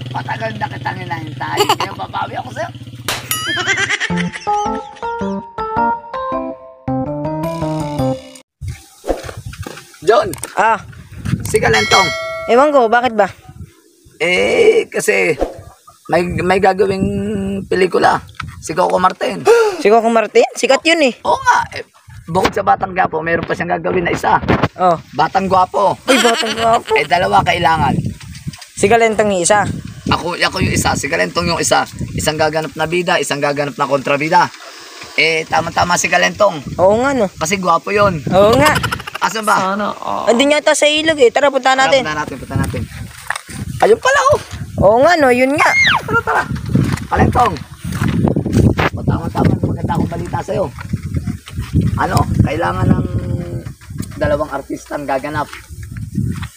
Matagal na kitang hinahintay. Ngayon babawi ako sa'yo. John! Ah, Si Kalentong. ewan ko, bakit ba? Kasi may gagawing pelikula. Si Coco Martin. Si Coco Martin? Sikat yun eh. Oo nga. Bukod sa Batang Gwapo, mayroon pa siyang gagawin na isa. Oh. Batang Gwapo. Uy, batang gwapo. Dalawa kailangan. Si Galentong yung isa. Ako yung isa, si Kalentong yung isa. Isang gaganap na bida, isang gaganap na kontrabida. Tama-tama si Kalentong. Oo nga no. Kasi gwapo yun. Oo nga. Asan ba? Andun yata sa ilog eh. Tara, punta natin. Punta natin. Ayun pala oh. Oo nga no, yun nga. Tara. Kalentong. Tama-tama, maganda akong balita sa'yo. Kailangan ng dalawang artistang gaganap.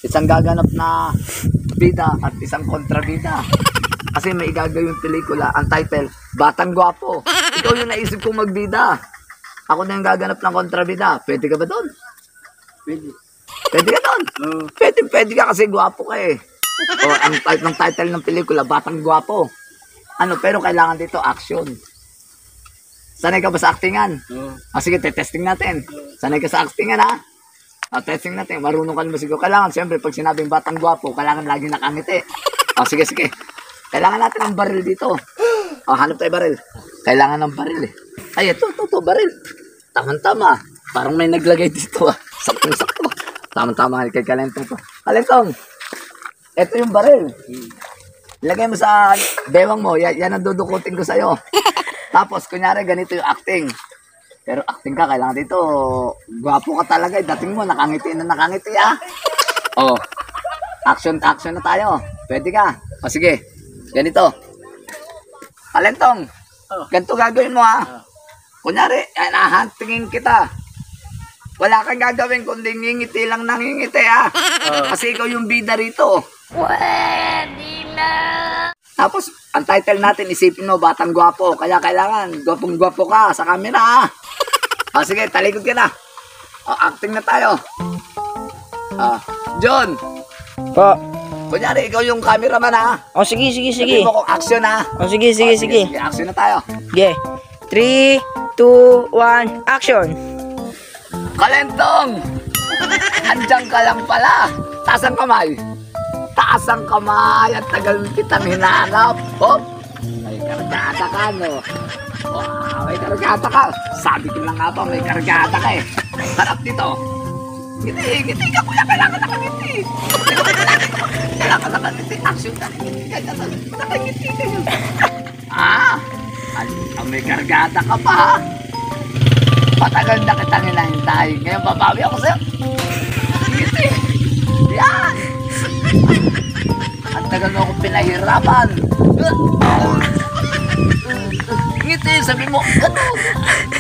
Isang gaganap na bida at isang kontrabida. Kasi may igagawin pelikula, ang title, Batang Gwapo. Ikaw yung naisip kong magbida. Ako na yung gaganap ng kontrabida. Pwede ka ba doon? Pwede ka doon? Pwede ka kasi gwapo ka eh. Ang title ng pelikula, Batang Gwapo. Pero kailangan dito action. Sanay ka ba sa actingan? Sige, testing natin. Sanay ka sa actingan ha? Testing natin. Marunong ka naman siguro. Kailangan, siyempre, pag sinabing Batang Gwapo, kailangan lagi nakangiti. Sige. Kailangan natin ng baril dito. Hanap tayo baril. Kailangan ng baril eh. Ay, ito, baril. Tama-tama. Parang may naglagay dito ah. Saktong-sakto. Tama-tama kay Kalentong to. Kalentong, ito yung baril. Ilagay mo sa bewang mo. Yan ang dudukutin ko sa'yo. Tapos, kunyari, ganito yung acting. Pero acting ka, kailangan dito. Gwapo ka talaga. Dating mo, nakangiti ah. Action na tayo. Pwede ka. Sige. Ganito. Kalentong, ganito gagawin mo ha. Kunyari, nahantingin kita. Wala kang gagawin kundi ngingiti lang nangingiti ha. Kasi ikaw yung bida rito. Pwede na. Tapos, ang title natin, isipin mo, Batang Gwapo. Kaya kailangan, gwapong-gwapo ka sa camera ha. Sige, talikod ka na. Acting na tayo. John. Po. Kunyari, ikaw yung cameraman ha. Sige. Sabihin mo kung action ha. Sige. Action na tayo. Sige. 3, 2, 1, action. Kalentong! Andiyan ka lang pala. Taas ang kamay. Ang tagal kitang hinahanap. May kargada ka, no? Wow, may kargada ka. Sabi ko lang nga ba, may kargada ka eh. Sarap dito. Ngiti ka, kuya. Kailangan nakangiti. Kailangan nakangiti. Action ka. Nakangiti ka yun. May kargada ka pa. Matagal na kitang hinahintay. Ngayon babawi ako sa'yo. Ngiti. Yan. Ang tagal mo akong pinahirapan. Ngiti, sabi mo.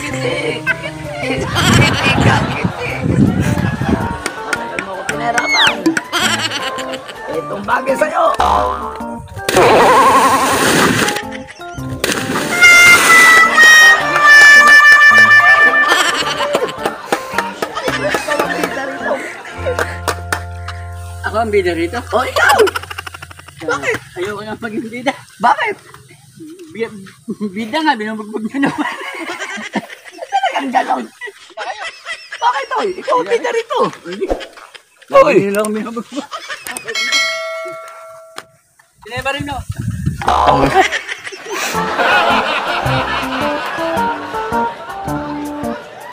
Ngiti ka. Matagal mo akong pinahirapan. Itong bagay sa'yo. Ako ang bida rito? Ikaw! Bakit? Ayoko na maging bida. Bakit? Bida nga, binubugbog nyo naman. Talagang ganon. Bakit, oy? Ikaw ang bida rito. Oy! Hindi lang binubugbog. Sino ba rin no?